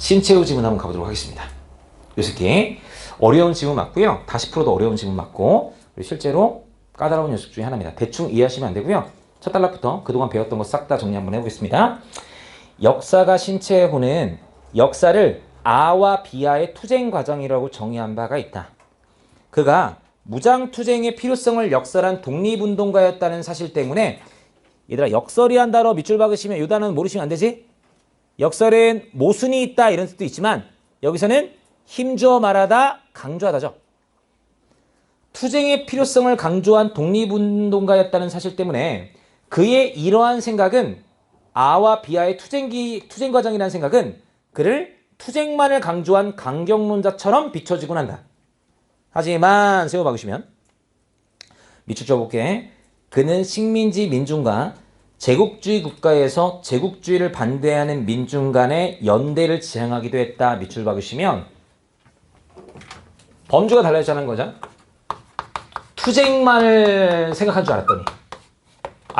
신체후 지문 한번 가보도록 하겠습니다. 요 새끼 어려운 지문 맞고요. 다시 풀어도 어려운 지문 맞고 실제로 까다로운 녀석 중에 하나입니다. 대충 이해하시면 안 되고요. 첫 단락부터 그동안 배웠던 거 싹 다 정리 한번 해보겠습니다. 역사가 신체후는 역사를 아와 비아의 투쟁 과정이라고 정의한 바가 있다. 그가 무장투쟁의 필요성을 역설한 독립운동가였다는 사실 때문에 얘들아 역설이란 단어 밑줄 박으시면 이 단어는 모르시면 안 되지? 역설은 모순이 있다 이런 뜻도 있지만 여기서는 힘주어 말하다 강조하다죠. 투쟁의 필요성을 강조한 독립운동가였다는 사실 때문에 그의 이러한 생각은 아와 비아의 투쟁 과정이라는 생각은 그를 투쟁만을 강조한 강경론자처럼 비춰지곤 한다. 하지만 세워 박으시면 밑줄 쳐볼게. 그는 식민지 민중과 제국주의 국가에서 제국주의를 반대하는 민중 간의 연대를 지향하기도 했다. 밑줄 박으시면 범주가 달라졌다는 거죠. 투쟁만을 생각한 줄 알았더니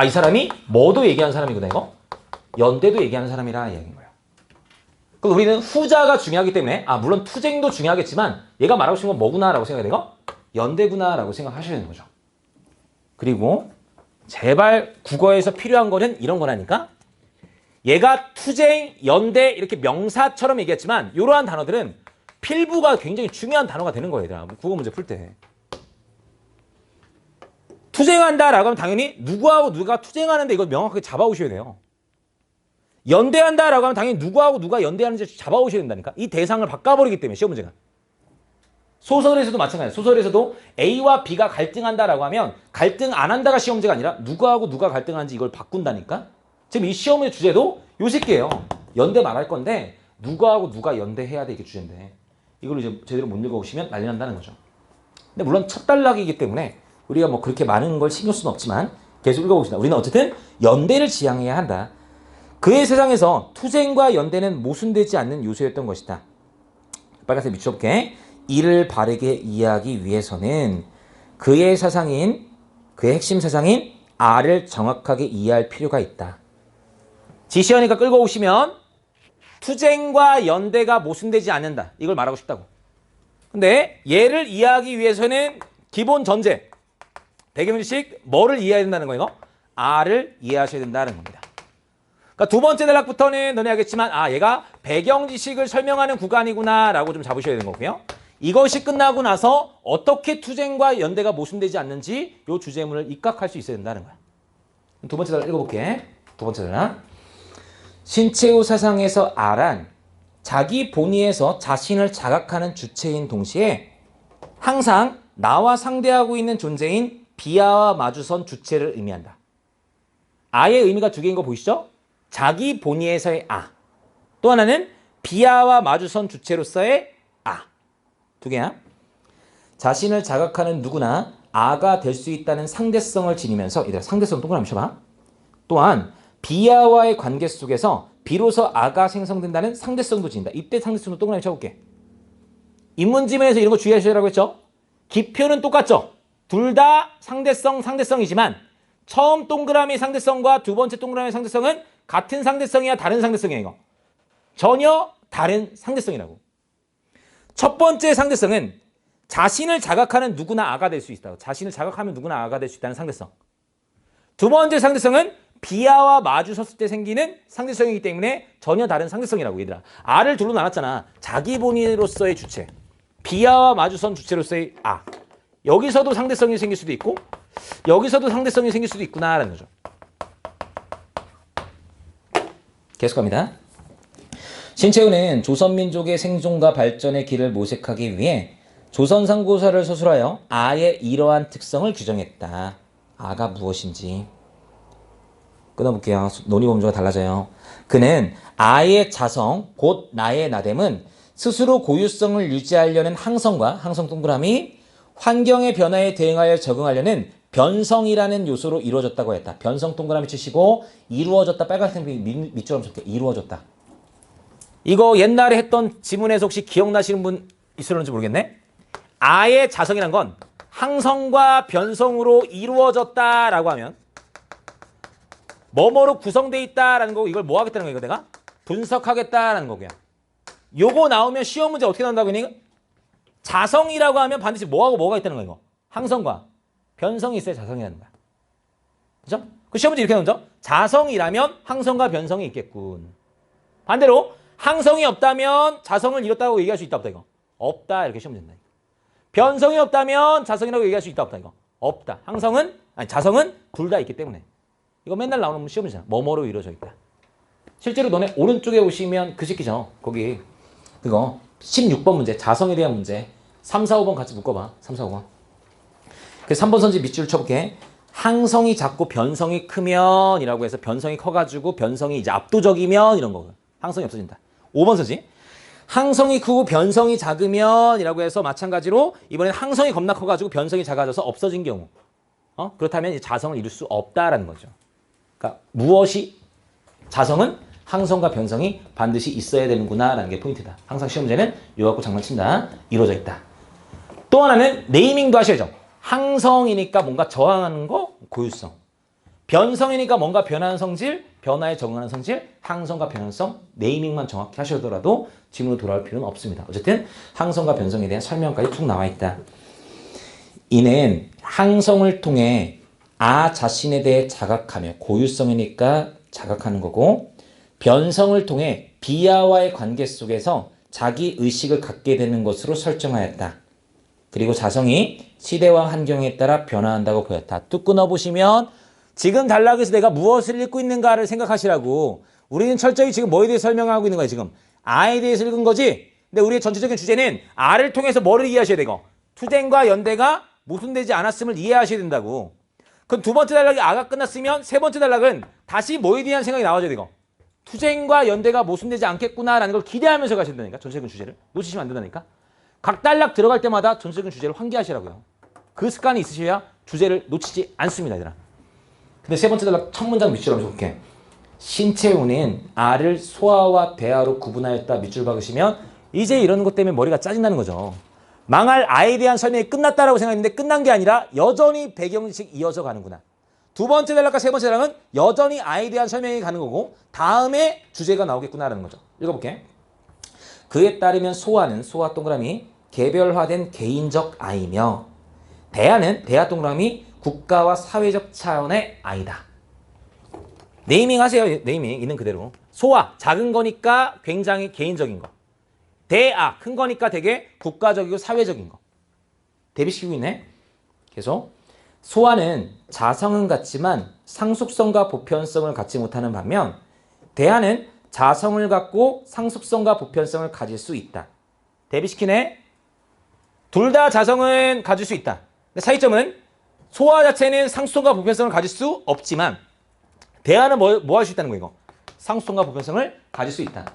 이 사람이 뭐도 얘기하는 사람이구나 이거. 연대도 얘기하는 사람이라 이야기인 거예요. 그럼 우리는 후자가 중요하기 때문에 물론 투쟁도 중요하겠지만 얘가 말하고 싶은 건 뭐구나 라고 생각해야 되고 연대구나 라고 생각하셔야 되는 거죠. 그리고 제발 국어에서 필요한 거는 이런 거라니까. 얘가 투쟁, 연대 이렇게 명사처럼 얘기했지만 이러한 단어들은 필부가 굉장히 중요한 단어가 되는 거예요. 얘들아. 국어 문제 풀 때. 투쟁한다라고 하면 당연히 누구하고 누가 투쟁하는데 이걸 명확하게 잡아오셔야 돼요. 연대한다라고 하면 당연히 누구하고 누가 연대하는지 잡아오셔야 된다니까. 이 대상을 바꿔버리기 때문에 시험 문제가. 소설에서도 마찬가지예요. 소설에서도 A와 B가 갈등한다라고 하면 갈등 안 한다가 시험 문제가 아니라 누구하고 누가 갈등하는지 이걸 바꾼다니까. 지금 이 시험의 주제도 요 새끼예요. 연대 말할 건데 누구하고 누가 연대해야 돼 이게 주제인데 이걸 이제 제대로 못 읽어오시면 난리 난다는 거죠. 근데 물론 첫 단락이기 때문에 우리가 뭐 그렇게 많은 걸 신경 수는 없지만 계속 읽어봅시다. 우리는 어쨌든 연대를 지향해야 한다. 그의 세상에서 투쟁과 연대는 모순되지 않는 요소였던 것이다. 빨간색 밑줄볼게. 이를 바르게 이해하기 위해서는 그의 핵심 사상인 R을 정확하게 이해할 필요가 있다. 지시하니까 끌고 오시면 투쟁과 연대가 모순되지 않는다. 이걸 말하고 싶다고. 근데 얘를 이해하기 위해서는 기본 전제. 배경지식 뭐를 이해해야 된다는 거예요? R을 이해하셔야 된다는 겁니다. 그러니까 두 번째 단락부터는 너네 알겠지만 얘가 배경지식을 설명하는 구간이구나 라고 좀 잡으셔야 되는 거고요. 이것이 끝나고 나서 어떻게 투쟁과 연대가 모순되지 않는지 이 주제문을 입각할 수 있어야 된다는 거야. 두 번째 단락 읽어볼게. 두 번째 단락. 신체후 사상에서 R은 자기 본의에서 자신을 자각하는 주체인 동시에 항상 나와 상대하고 있는 존재인 비아와 마주선 주체를 의미한다. R의 의미가 두 개인 거 보이시죠? 자기 본의에서의 또 하나는 비아와 마주선 주체로서의 두 개야. 자신을 자각하는 누구나 아가 될 수 있다는 상대성을 지니면서 얘들아 상대성 동그라미 쳐봐. 또한 비아와의 관계 속에서 비로소 아가 생성된다는 상대성도 지닌다. 이때 상대성도 동그라미 쳐볼게. 인문지문에서 이런 거 주의하시라고 했죠. 기표는 똑같죠. 둘 다 상대성이지만 처음 동그라미 상대성과 두 번째 동그라미 상대성은 같은 상대성이야 다른 상대성이야 이거. 전혀 다른 상대성이라고. 첫 번째 상대성은 자신을 자각하는 누구나 아가 될 수 있다. 자신을 자각하면 누구나 아가 될 수 있다는 상대성. 두 번째 상대성은 비아와 마주섰을 때 생기는 상대성이기 때문에 전혀 다른 상대성이라고 얘들아. R을 둘로 나눴잖아. 자기 본인으로서의 주체. 비아와 마주선 주체로서의 여기서도 상대성이 생길 수도 있고 여기서도 상대성이 생길 수도 있구나라는 거죠. 계속 갑니다. 신체후는 조선민족의 생존과 발전의 길을 모색하기 위해 조선상고사를 서술하여 아의 이러한 특성을 규정했다. 아가 무엇인지. 끊어볼게요. 논의 범주가 달라져요. 그는 아의 자성, 곧 나의 나됨은 스스로 고유성을 유지하려는 항성 동그라미, 환경의 변화에 대응하여 적응하려는 변성이라는 요소로 이루어졌다고 했다. 변성 동그라미 치시고 이루어졌다. 빨간색 밑줄로 적게 이루어졌다. 이거 옛날에 했던 지문에서 혹시 기억나시는 분 있을는지 모르겠네. 아의 자성이란 건 항성과 변성으로 이루어졌다라고 하면 뭐뭐로 구성되어 있다라는 거 이걸 뭐 하겠다는 거야 이거 내가? 분석하겠다라는 거고요. 요거 나오면 시험 문제 어떻게 나온다고 했니? 자성이라고 하면 반드시 뭐하고 뭐가 있다는 거야, 이거. 항성과 변성이 있어야 자성이라는 거야. 그죠? 그 시험 문제 이렇게 나오죠? 자성이라면 항성과 변성이 있겠군. 반대로 항성이 없다면 자성을 이뤘다고 얘기할 수 있다 없다 이거. 없다 이렇게 시험 된다. 변성이 없다면 자성이라고 얘기할 수 있다 없다 이거. 없다. 자성은 둘 다 있기 때문에. 이거 맨날 나오는 시험 문제잖아. 뭐뭐로 이루어져 있다. 실제로 너네 오른쪽에 오시면 그 새끼죠. 거기 그거 16번 문제 자성에 대한 문제 3, 4, 5번 같이 묶어봐. 3, 4, 5번. 그 3번 선지 밑줄 쳐볼게. 항성이 작고 변성이 크면 이라고 해서 변성이 커가지고 변성이 이제 압도적이면 이런 거. 항성이 없어진다. 5번 선지. 항성이 크고 변성이 작으면 이라고 해서 마찬가지로 이번엔 항성이 겁나 커가지고 변성이 작아져서 없어진 경우. 그렇다면 이제 자성을 이룰 수 없다라는 거죠. 그러니까 무엇이 자성은 항성과 변성이 반드시 있어야 되는구나 라는 게 포인트다. 항상 시험 문제는 이거 갖고 장난친다. 이루어져 있다. 또 하나는 네이밍도 하셔야죠. 항성이니까 뭔가 저항하는 거 고유성. 변성이니까 뭔가 변하는 성질, 변화에 적응하는 성질, 항성과 변성성 네이밍만 정확히 하셔더라도 지금으로 돌아올 필요는 없습니다. 어쨌든 항성과 변성에 대한 설명까지 쭉 나와 있다. 이는 항성을 통해 자신에 대해 자각하며 고유성이니까 자각하는 거고 변성을 통해 비아와의 관계 속에서 자기 의식을 갖게 되는 것으로 설정하였다. 그리고 자성이 시대와 환경에 따라 변화한다고 보였다. 뚝 끊어보시면 지금 단락에서 내가 무엇을 읽고 있는가를 생각하시라고. 우리는 철저히 지금 뭐에 대해 설명하고 있는 거야 지금. 아에 대해서 읽은 거지. 근데 우리의 전체적인 주제는 아를 통해서 뭐를 이해하셔야 되고 투쟁과 연대가 모순되지 않았음을 이해하셔야 된다고. 그럼 두 번째 단락이 아가 끝났으면 세 번째 단락은 다시 뭐에 대한 생각이 나와줘야 되고 투쟁과 연대가 모순되지 않겠구나라는 걸 기대하면서 가셔야 된다니까. 전체적인 주제를 놓치시면 안 된다니까. 각 단락 들어갈 때마다 전체적인 주제를 환기하시라고요. 그 습관이 있으셔야 주제를 놓치지 않습니다, 얘들아. 근데 세 번째 단락 첫 문장 밑줄 한번 볼게. 신체우는 아를 소아와 배아로 구분하였다 밑줄 박으시면 이제 이런 것 때문에 머리가 짜증나는 거죠. 망할 아에 대한 설명이 끝났다라고 생각했는데 끝난 게 아니라 여전히 배경식 이어져 가는구나. 두 번째 단락과 세 번째 단락은 여전히 아에 대한 설명이 가는 거고 다음에 주제가 나오겠구나라는 거죠. 읽어볼게. 그에 따르면 소아는 소아 동그라미 개별화된 개인적 아이며 대아는 대아 동그라미 국가와 사회적 차원의 아이다. 네이밍 하세요. 네이밍 있는 그대로. 소아 작은 거니까 굉장히 개인적인 거. 대아 큰 거니까 되게 국가적이고 사회적인 거. 대비시키고 있네. 계속. 소아는 자성은 같지만 상속성과 보편성을 갖지 못하는 반면 대아는 자성을 갖고 상속성과 보편성을 가질 수 있다. 대비시키네. 둘 다 자성은 가질 수 있다. 근데 차이점은 소아 자체는 상속성과 보편성을 가질 수 없지만 대아는 뭐 할 수 있다는 거예요, 이거. 상속성과 보편성을 가질 수 있다.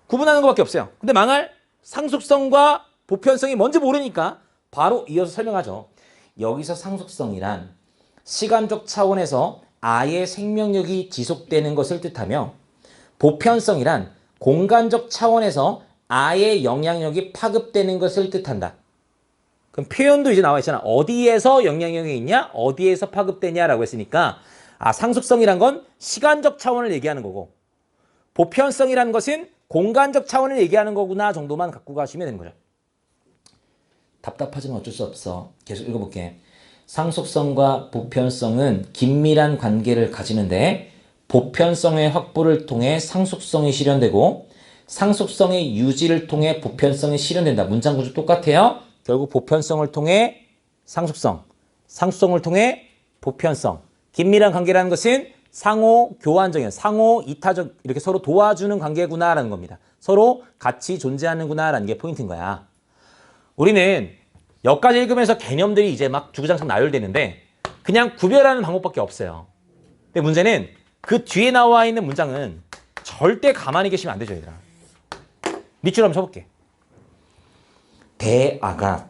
구분하는 것밖에 없어요. 근데 망할 상속성과 보편성이 뭔지 모르니까 바로 이어서 설명하죠. 여기서 상속성이란 시간적 차원에서 아의 생명력이 지속되는 것을 뜻하며 보편성이란 공간적 차원에서 아의 영향력이 파급되는 것을 뜻한다. 그럼 표현도 이제 나와 있잖아. 어디에서 영향력이 있냐? 어디에서 파급되냐라고 했으니까 상속성이란 건 시간적 차원을 얘기하는 거고 보편성이라는 것은 공간적 차원을 얘기하는 거구나 정도만 갖고 가시면 되는 거죠. 답답하지만 어쩔 수 없어. 계속 읽어볼게. 상속성과 보편성은 긴밀한 관계를 가지는데 보편성의 확보를 통해 상속성이 실현되고 상속성의 유지를 통해 보편성이 실현된다. 문장 구조 똑같아요. 결국 보편성을 통해 상속성, 상속성을 통해 보편성. 긴밀한 관계라는 것은 상호 교환적인, 상호 이타적 이렇게 서로 도와주는 관계구나라는 겁니다. 서로 같이 존재하는구나라는 게 포인트인 거야. 우리는 여기까지 읽으면서 개념들이 이제 막 주구장창 나열되는데 그냥 구별하는 방법밖에 없어요. 근데 문제는 그 뒤에 나와 있는 문장은 절대 가만히 계시면 안 되죠, 얘들아. 밑줄 한번 쳐볼게. 대아가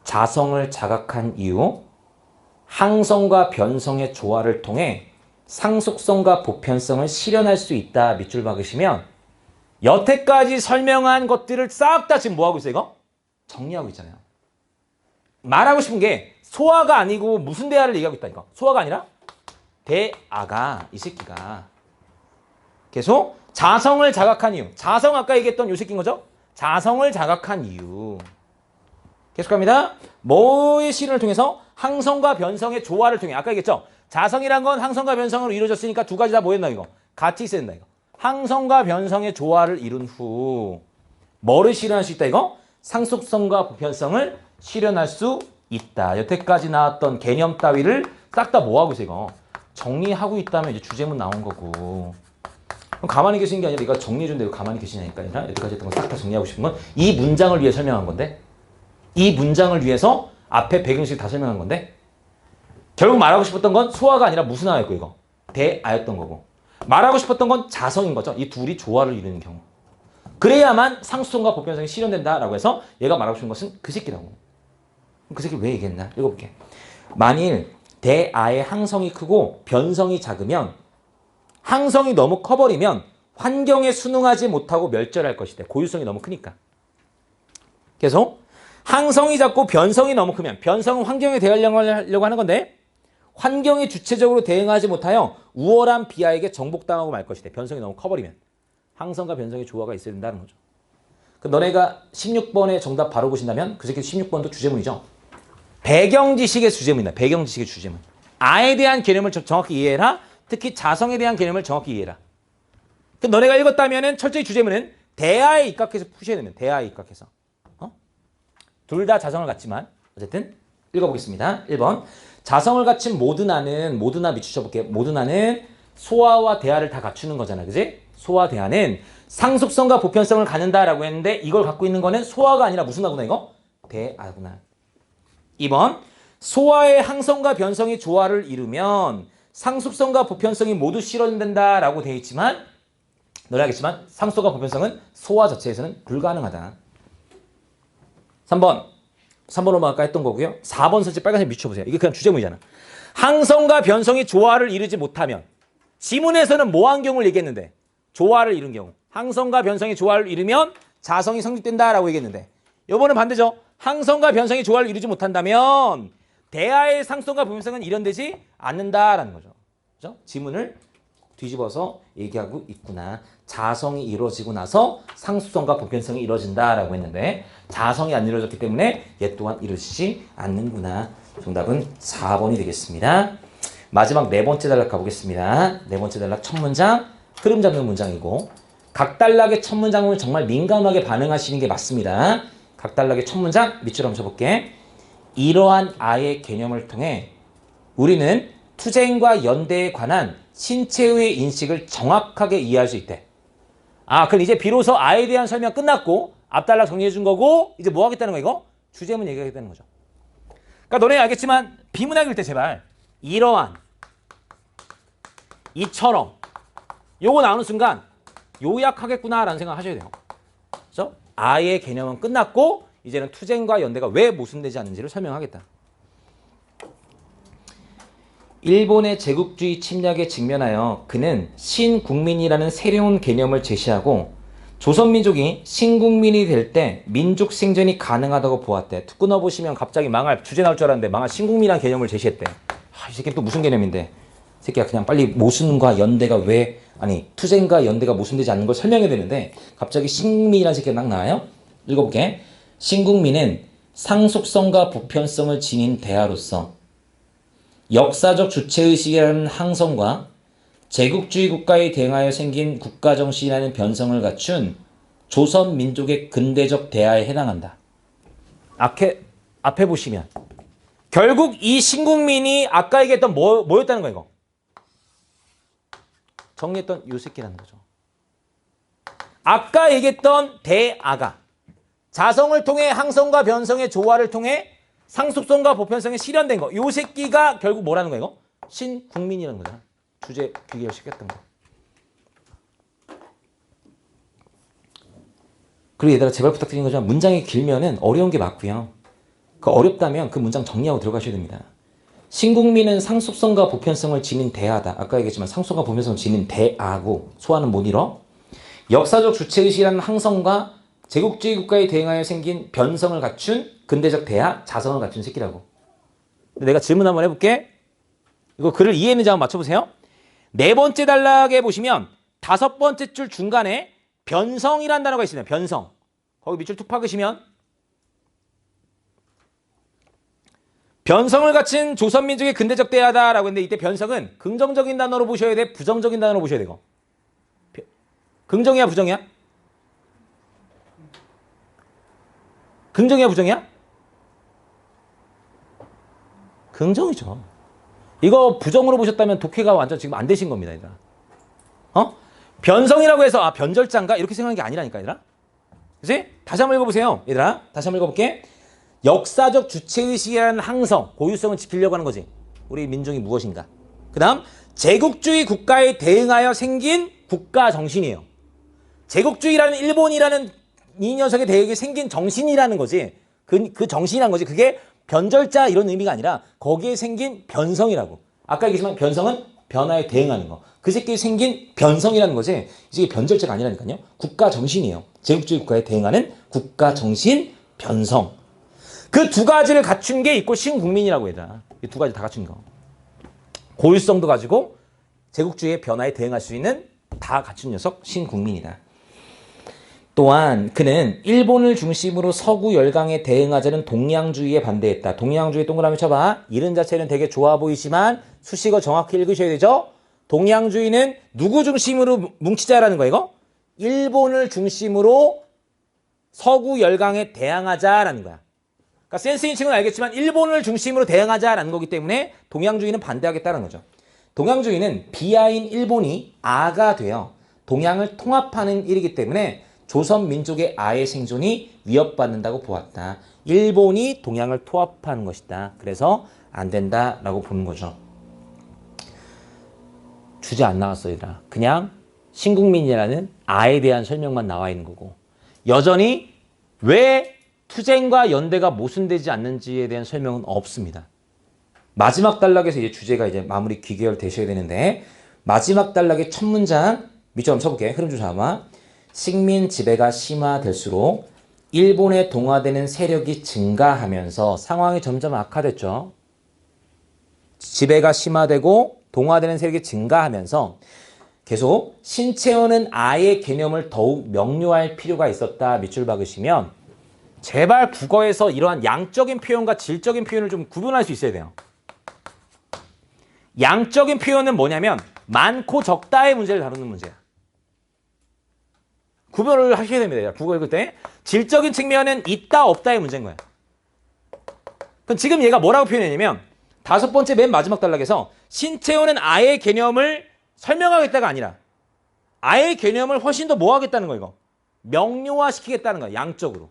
자성을 자각한 이후 항성과 변성의 조화를 통해 상속성과 보편성을 실현할 수 있다. 밑줄 박으시면 여태까지 설명한 것들을 싹 다 지금 뭐하고 있어요, 이거? 정리하고 있잖아요. 말하고 싶은 게 소아가 아니고 무슨 대아를 얘기하고 있다, 이거. 소아가 아니라 대아가 이 새끼가 계속 자성을 자각한 이유. 자성 아까 얘기했던 요 새끼인 거죠? 자성을 자각한 이유. 계속합니다. 뭐의 실현을 통해서? 항성과 변성의 조화를 통해. 아까 얘기했죠? 자성이란 건 항성과 변성으로 이루어졌으니까 두 가지 다 뭐였나 이거? 같이 있어야 된다 이거. 항성과 변성의 조화를 이룬 후 뭐를 실현할 수 있다 이거? 상속성과 보편성을 실현할 수 있다. 여태까지 나왔던 개념 따위를 싹 다 뭐하고 있어 이거? 정리하고 있다면 이제 주제문 나온 거고. 그럼 가만히 계시는 게 아니라 이거 정리해준데 왜 가만히 계시냐니까 아니라 여태까지 했던 거 싹 다 정리하고 싶은 건 이 문장을 위해 설명한 건데 이 문장을 위해서 앞에 배경식 다 설명한 건데 결국 말하고 싶었던 건 소아가 아니라 무슨 아였고 이거? 대아였던 거고 말하고 싶었던 건 자성인 거죠. 이 둘이 조화를 이루는 경우. 그래야만 상수성과 보편성이 실현된다라고 해서 얘가 말하고 싶은 것은 그 새끼라고. 그 새끼 왜 얘기했나? 읽어볼게. 만일 대아의 항성이 크고 변성이 작으면 항성이 너무 커버리면 환경에 순응하지 못하고 멸절할 것이다. 고유성이 너무 크니까. 계속 항성이 작고 변성이 너무 크면 변성은 환경에 대응하려고 하는 건데 환경이 주체적으로 대응하지 못하여 우월한 비하에게 정복당하고 말 것이다. 변성이 너무 커버리면. 항성과 변성의 조화가 있어야 된다는 거죠. 그럼 너네가 16번의 정답 바로 보신다면 그 새끼 16번도 주제문이죠. 배경지식의 주제문이다. 배경지식의 주제문. 아에 대한 개념을 정확히 이해해라. 특히 자성에 대한 개념을 정확히 이해해라. 그럼 너네가 읽었다면 철저히 주제문은 대아에 입각해서 푸셔야 되면 대아에 입각해서. 둘 다 자성을 갖지만 어쨌든 읽어보겠습니다. 1번 자성을 갖춘 모드나는 모드나 밑줄쳐볼게요. 모드나는 소아와 대아를 다 갖추는 거잖아. 그지? 소아 대아는 상속성과 보편성을 갖는다라고 했는데 이걸 갖고 있는 거는 소아가 아니라 무슨 아구나 이거? 대아구나. 2번 소아의 항성과 변성이 조화를 이루면 상속성과 보편성이 모두 실현된다라고 되어 있지만 너네 알겠지만 상속과 보편성은 소아 자체에서는 불가능하다. 3번으로 아까 했던 거고요. 4번 설치 빨간색 밑춰보세요. 이게 그냥 주제문이잖아. 항성과 변성이 조화를 이루지 못하면 지문에서는 뭐한 경우를 얘기했는데 조화를 이룬 경우. 항성과 변성이 조화를 이루면 자성이 성립된다라고 얘기했는데 이번은 반대죠. 항성과 변성이 조화를 이루지 못한다면 대아의 상성과 보편성은 일현되지 않는다라는 거죠. 그죠? 지문을 뒤집어서 얘기하고 있구나. 자성이 이루어지고 나서 상수성과 보편성이 이루어진다라고 했는데 자성이 안 이루어졌기 때문에 얘 또한 이루어지지 않는구나. 정답은 4번이 되겠습니다. 마지막 네 번째 단락 가보겠습니다. 네 번째 단락 첫 문장 흐름 잡는 문장이고 각 단락의 첫 문장은 정말 민감하게 반응하시는 게 맞습니다. 각 단락의 첫 문장 밑줄 한번 쳐볼게. 이러한 아의 개념을 통해 우리는 투쟁과 연대에 관한 신체의 인식을 정확하게 이해할 수 있대. 그럼 이제 비로소 아에 대한 설명 끝났고 앞단락 정리해 준 거고 이제 뭐 하겠다는 거 이거? 주제문 얘기하겠다는 거죠. 그러니까 너네 알겠지만 비문학 읽을 때 제발 이러한, 이처럼 요거 나오는 순간 요약하겠구나라는 생각 하셔야 돼요. 그렇죠? 아의 개념은 끝났고 이제는 투쟁과 연대가 왜 모순되지 않는지를 설명하겠다. 일본의 제국주의 침략에 직면하여 그는 신국민이라는 새로운 개념을 제시하고 조선민족이 신국민이 될 때 민족 생존이 가능하다고 보았대. 툭 끊어보시면 갑자기 망할 주제 나올 줄 알았는데 망할 신국민이라는 개념을 제시했대. 이 새끼는 또 무슨 개념인데? 이 새끼가 그냥 빨리 모순과 연대가 왜 투쟁과 연대가 모순되지 않는 걸 설명해야 되는데 갑자기 신국민이라는 새끼가 딱 나와요. 읽어볼게. 신국민은 상속성과 보편성을 지닌 대하로서 역사적 주체의식이라는 항성과 제국주의 국가에 대응하여 생긴 국가정신이라는 변성을 갖춘 조선 민족의 근대적 대하에 해당한다. 앞에 보시면 결국 이 신국민이 아까 얘기했던 뭐였다는 거야 이거? 정리했던 요 새끼라는 거죠. 아까 얘기했던 대아가 자성을 통해 항성과 변성의 조화를 통해 상속성과 보편성이 실현된 거. 요 새끼가 결국 뭐라는 거야 이거? 신국민이라는 거잖아. 주제 비교를 시켰던 거. 그리고 얘들아 제발 부탁드리는 거지만 문장이 길면은 어려운 게 맞고요. 어렵다면 그 문장 정리하고 들어가셔야 됩니다. 신국민은 상속성과 보편성을 지닌 대하다. 아까 얘기했지만 상속성과 보편성을 지닌 대하고 소화는 못 이뤄. 역사적 주체의식이라는 항성과 제국주의 국가에 대응하여 생긴 변성을 갖춘 근대적 대하, 자성을 갖춘 새끼라고. 내가 질문 한번 해볼게. 이거 글을 이해했는지 한번 맞춰보세요. 네 번째 단락에 보시면 다섯 번째 줄 중간에 변성이라는 단어가 있습니다. 변성. 거기 밑줄 툭 박으시면 변성을 갖춘 조선민족의 근대적 대하다라고 했는데 이때 변성은 긍정적인 단어로 보셔야 돼? 부정적인 단어로 보셔야 되고? 긍정이야 부정이야? 긍정이야 부정이야? 긍정이죠. 이거 부정으로 보셨다면 독해가 완전 지금 안 되신 겁니다. 얘들아. 변성이라고 해서 아 변절자인가? 이렇게 생각하는 게 아니라니까 얘들아. 그치? 다시 한번 읽어보세요. 얘들아 다시 한번 읽어볼게. 역사적 주체의식이라는 항성, 고유성을 지키려고 하는 거지. 우리 민족이 무엇인가. 그 다음 제국주의 국가에 대응하여 생긴 국가 정신이에요. 제국주의라는 일본이라는 이 녀석에 대해 생긴 정신이라는 거지. 그 정신이라는 거지. 그게 변절자 이런 의미가 아니라 거기에 생긴 변성이라고. 아까 얘기했지만 변성은 변화에 대응하는 거. 그 새끼에 생긴 변성이라는 거지. 이게 변절자가 아니라니까요. 국가 정신이에요. 제국주의 국가에 대응하는 국가 정신, 변성. 그 두 가지를 갖춘 게 있고 신국민이라고 해야 이 두 가지 다 갖춘 거. 고유성도 가지고 제국주의의 변화에 대응할 수 있는 다 갖춘 녀석 신국민이다. 또한 그는 일본을 중심으로 서구 열강에 대응하자는 동양주의에 반대했다. 동양주의 동그라미 쳐봐. 이름 자체는 되게 좋아 보이지만 수식어 정확히 읽으셔야 되죠. 동양주의는 누구 중심으로 뭉치자라는 거야 이거? 일본을 중심으로 서구 열강에 대항하자라는 거야. 그러니까 센스인 친구는 알겠지만 일본을 중심으로 대응하자라는 거기 때문에 동양주의는 반대하겠다는 거죠. 동양주의는 비하인 일본이 아가 되어 동양을 통합하는 일이기 때문에 조선 민족의 아의 생존이 위협받는다고 보았다. 일본이 동양을 통합하는 것이다. 그래서 안 된다라고 보는 거죠. 주제 안 나왔어 얘들아. 그냥 신국민이라는 아에 대한 설명만 나와 있는 거고 여전히 왜 투쟁과 연대가 모순되지 않는지에 대한 설명은 없습니다. 마지막 단락에서 이제 주제가 이제 마무리 귀결 되셔야 되는데 마지막 단락의 첫 문장 밑줄 한번 쳐볼게. 흐름 좀 잡아. 식민 지배가 심화될수록 일본에 동화되는 세력이 증가하면서 상황이 점점 악화됐죠. 지배가 심화되고 동화되는 세력이 증가하면서 계속 신채원은 아의 개념을 더욱 명료할 필요가 있었다. 밑줄 박으시면 제발 국어에서 이러한 양적인 표현과 질적인 표현을 좀 구분할 수 있어야 돼요. 양적인 표현은 뭐냐면 많고 적다의 문제를 다루는 문제야. 구별을 하셔야 됩니다. 국어 읽을 때. 질적인 측면은 있다 없다의 문제인 거야. 그럼 지금 얘가 뭐라고 표현했냐면 다섯 번째 맨 마지막 단락에서 신채원은 아의 개념을 설명하겠다가 아니라 아의 개념을 훨씬 더 뭐 하겠다는 거 이거. 명료화시키겠다는 거야. 양적으로.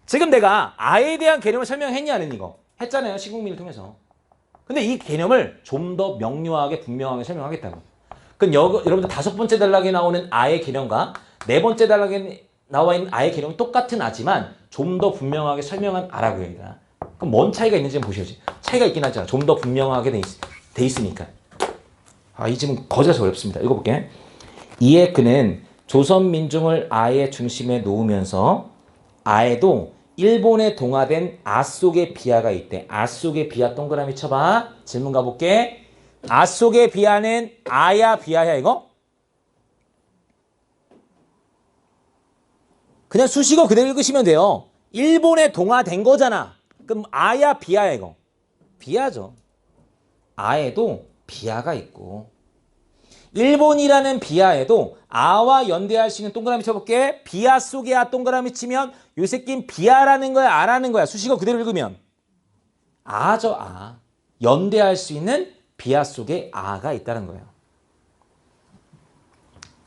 지금 내가 아에 대한 개념을 설명했냐 안 했냐 이거. 했잖아요. 신국민을 통해서. 근데 이 개념을 좀 더 명료하게 분명하게 설명하겠다고. 그럼 여러분들 다섯 번째 단락에 나오는 아의 개념과 네 번째 단락에 나와 있는 아의 개념은 똑같은 아지만 좀 더 분명하게 설명한 아라고요. 얘들아. 그럼 뭔 차이가 있는지 보셔야지. 차이가 있긴 하잖아. 좀 더 분명하게 돼 있으니까. 이 질문 거저서 어렵습니다. 읽어볼게. 이에 그는 조선 민중을 아의 중심에 놓으면서 아에도 일본에 동화된 아 속의 비하가 있대. 아 속의 비하 동그라미 쳐봐. 질문 가볼게. 아 속의 비하는 아야 비하야 이거? 그냥 수식어 그대로 읽으시면 돼요. 일본에 동화된 거잖아. 그럼 아야 비하야 이거. 비하죠. 아에도 비하가 있고 일본이라는 비하에도 아와 연대할 수 있는 동그라미 쳐볼게. 비하 속에 아 동그라미 치면 요 새끼는 비하라는 거야 아라는 거야. 수식어 그대로 읽으면 아죠. 아. 연대할 수 있는 비하 속에 아가 있다는 거예요.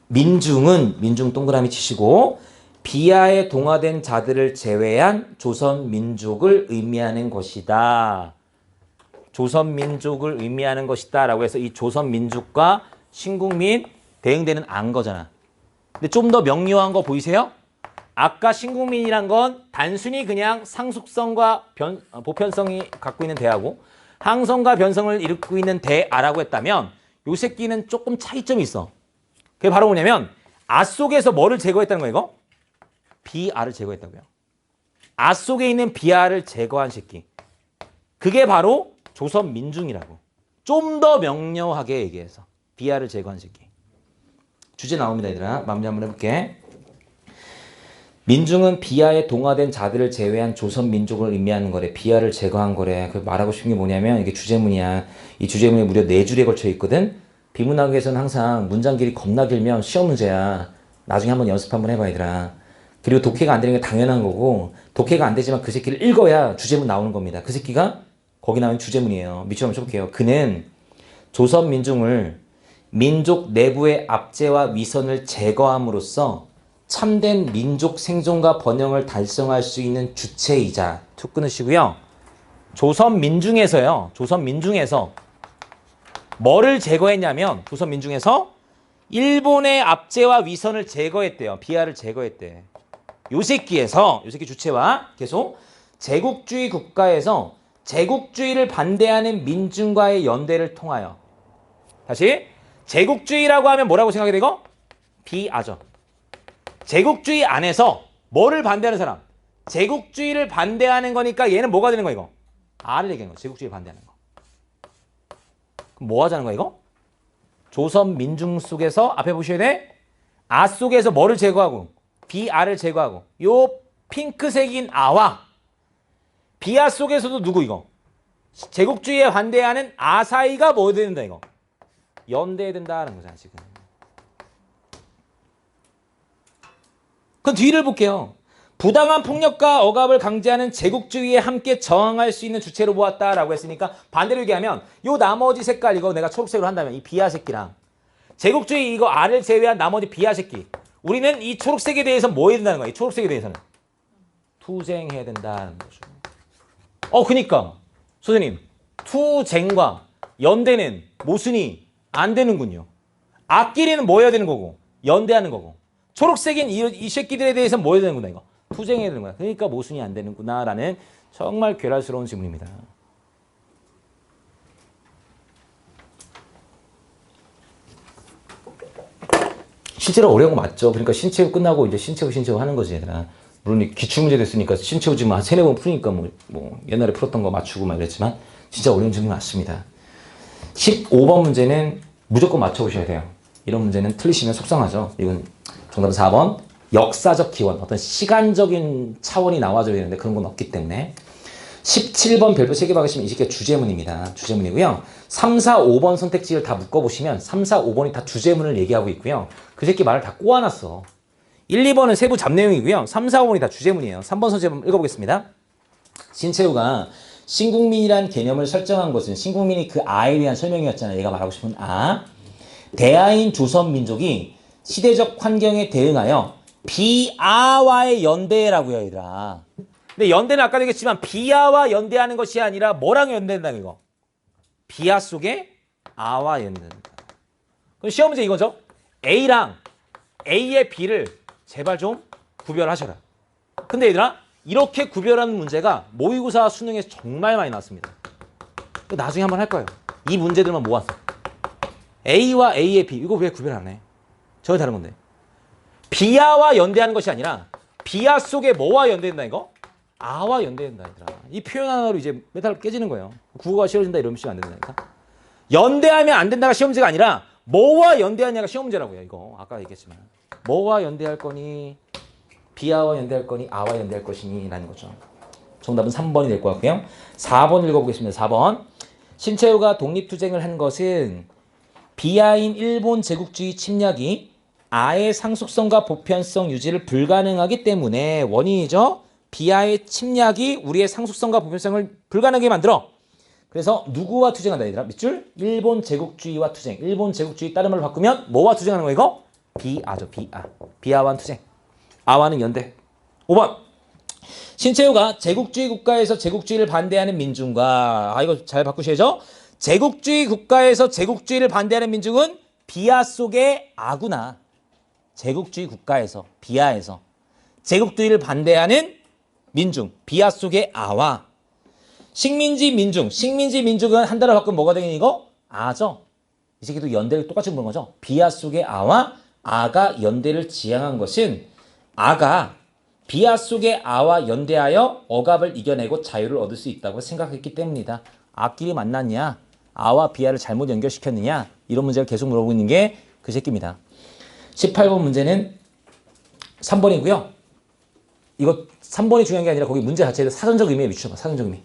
민중은 민중 동그라미 치시고 비하에 동화된 자들을 제외한 조선 민족을 의미하는 것이다. 조선 민족을 의미하는 것이다 라고 해서 이 조선 민족과 신국민 대응되는 안 거잖아. 근데 좀 더 명료한 거 보이세요? 아까 신국민이란 건 단순히 그냥 상속성과 보편성이 갖고 있는 대하고 항성과 변성을 일으키고 있는 대아라고 했다면 요 새끼는 조금 차이점이 있어. 그게 바로 뭐냐면 아 속에서 뭐를 제거했다는 거야 이거? 비아를 제거했다고요. 아 속에 있는 비아를 제거한 새끼. 그게 바로 조선 민중이라고. 좀 더 명료하게 얘기해서 비아를 제거한 새끼. 주제 나옵니다, 얘들아. 마무리 한번 해볼게. 민중은 비하에 동화된 자들을 제외한 조선 민족을 의미하는 거래. 비하를 제거한 거래. 그 말하고 싶은 게 뭐냐면 이게 주제문이야. 이 주제문이 무려 4줄에 걸쳐 있거든. 비문학에서는 항상 문장 길이 겁나 길면 시험 문제야. 나중에 한번 연습 한번 해봐, 얘들아. 그리고 독해가 안 되는 게 당연한 거고, 독해가 안 되지만 그 새끼를 읽어야 주제문 나오는 겁니다. 그 새끼가 거기 나오는 주제문이에요. 밑줄 한번 쳐볼게요. 그는 조선 민중을 민족 내부의 압제와 위선을 제거함으로써 참된 민족 생존과 번영을 달성할 수 있는 주체이자, 툭 끊으시고요. 조선 민중에서요. 조선 민중에서 뭐를 제거했냐면, 조선 민중에서 일본의 압제와 위선을 제거했대요. 비하를 제거했대. 요 새끼에서, 요 새끼 주체와 계속 제국주의 국가에서 제국주의를 반대하는 민중과의 연대를 통하여, 다시 제국주의라고 하면 뭐라고 생각이 되고? 비아죠. 제국주의 안에서 뭐를 반대하는 사람? 제국주의를 반대하는 거니까 얘는 뭐가 되는 거야, 이거? 아를 얘기하는 거. 제국주의를 반대하는 거. 그럼 뭐 하자는 거야, 이거? 조선 민중 속에서 앞에 보셔야 돼. 아 속에서 뭐를 제거하고? 비아를 제거하고. 요 핑크색인 아와 비아 속에서도 누구 이거? 제국주의에 반대하는 아 사이가 뭐 된다, 이거? 연대해야 된다는 거잖아, 지금. 그럼 뒤를 볼게요. 부당한 폭력과 억압을 강제하는 제국주의에 함께 저항할 수 있는 주체로 보았다라고 했으니까 반대로 얘기하면 요 나머지 색깔 이거 내가 초록색으로 한다면 이 비하 새끼랑 제국주의 이거 R을 제외한 나머지 비하 새끼, 우리는 이 초록색에 대해서 뭐 해야 된다는 거야? 이 초록색에 대해서는 투쟁해야 된다는 거죠. 그니까 선생님 투쟁과 연대는 모순이 안 되는군요. 앞끼리는 뭐 해야 되는 거고 연대하는 거고, 초록색인 이 새끼들에 대해서 뭐 해야 되는구나, 이거 투쟁해야 되는 거야. 그러니까 모순이 안 되는구나 라는 정말 괴랄스러운 질문입니다. 실제로 어려운 거 맞죠? 그러니까 신체후 끝나고 이제 신체후 하는 거지, 얘들아. 물론 기출문제 됐으니까 신체후 지금 한 3-4번 푸니까 뭐 옛날에 풀었던 거 맞추고 막 이랬지만 진짜 어려운 질문이 맞습니다. 15번 문제는 무조건 맞춰보셔야 돼요. 이런 문제는 틀리시면 속상하죠. 이건 정답은 4번. 역사적 기원, 어떤 시간적인 차원이 나와줘야 되는데 그런 건 없기 때문에. 17번 별표 3개 박으시면 이 새끼가 주제문입니다. 주제문이고요. 3, 4, 5번 선택지를 다 묶어보시면 3, 4, 5번이 다 주제문을 얘기하고 있고요. 그 새끼 말을 다 꼬아놨어. 1, 2번은 세부 잡내용이고요. 3, 4, 5번이 다 주제문이에요. 3번 선택지 한번 읽어보겠습니다. 신채우가 신국민이란 개념을 설정한 것은, 신국민이 그 아에 대한 설명이었잖아요. 얘가 말하고 싶은 아. 대아인 조선 민족이 시대적 환경에 대응하여 비아와의 연대라고요, 얘들아. 근데 연대는 아까 얘기했지만 비아와 연대하는 것이 아니라 뭐랑 연대한다는 거? 비아 속에 아와 연대한다. 그럼 시험 문제 이거죠? A랑 A의 B를 제발 좀 구별하셔라. 근데 얘들아, 이렇게 구별하는 문제가 모의고사 수능에서 정말 많이 나왔습니다. 나중에 한번 할 거예요. 이 문제들만 모아서. A와 A의 B, 이거 왜 구별 안 해? 전혀 다른 건데. 비아와 연대하는 것이 아니라 비아 속에 뭐와 연대된다, 이거? 아와 연대된다, 얘들아. 이 표현 하나로 이제 메탈 깨지는 거예요. 국어가 싫어진다 이러면 시험 안 된다니까. 연대하면 안 된다가 시험 문제가 아니라 뭐와 연대하냐가 시험 문제라고요. 이거 아까 얘기했지만 뭐와 연대할 거니, 비아와 연대할 거니, 아와 연대할 것이니 라는 거죠. 정답은 3번이 될 것 같고요. 4번 읽어보겠습니다. 4번. 신채호가 독립투쟁을 한 것은 비하인 일본 제국주의 침략이 아의 상속성과 보편성 유지를 불가능하기 때문에 원인이죠. 비하의 침략이 우리의 상속성과 보편성을 불가능하게 만들어. 그래서 누구와 투쟁한다, 얘들아? 밑줄. 일본 제국주의와 투쟁. 일본 제국주의 다른 말로 바꾸면 뭐와 투쟁하는 거, 이거? 비아죠, 비아. 비아와는 투쟁. 아와는 연대. 5번. 신채호가 제국주의 국가에서 제국주의를 반대하는 민중과, 이거 잘 바꾸셔야죠. 제국주의 국가에서 제국주의를 반대하는 민중은 비아 속의 아구나. 제국주의 국가에서, 비아에서 제국주의를 반대하는 민중, 비아 속의 아와 식민지 민중, 식민지 민중은 한 단어 바꾸면 뭐가 되겠니, 이거? 아죠. 이 새끼도 연대를 똑같이 보는 거죠. 비아 속의 아와 아가 연대를 지향한 것은 아가 비아 속의 아와 연대하여 억압을 이겨내고 자유를 얻을 수 있다고 생각했기 때문이다. 아끼리 만났냐? 아와 비아를 잘못 연결시켰느냐? 이런 문제를 계속 물어보고 있는 게 그 새끼입니다. 18번 문제는 3번이고요. 이거 3번이 중요한 게 아니라 거기 문제 자체에 사전적 의미에 미쳐봐. 사전적 의미.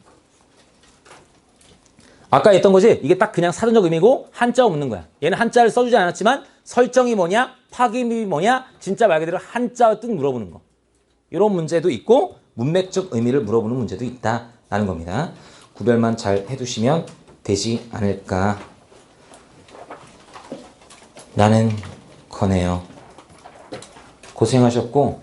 아까 했던 거지? 이게 딱 그냥 사전적 의미고 한자 없는 거야. 얘는 한자를 써주지 않았지만 설정이 뭐냐? 파기음이 뭐냐? 진짜 말 그대로 한자의 뜻 물어보는 거. 이런 문제도 있고 문맥적 의미를 물어보는 문제도 있다라는 겁니다. 구별만 잘 해두시면 되지 않을까 라는 거네요. 고생하셨고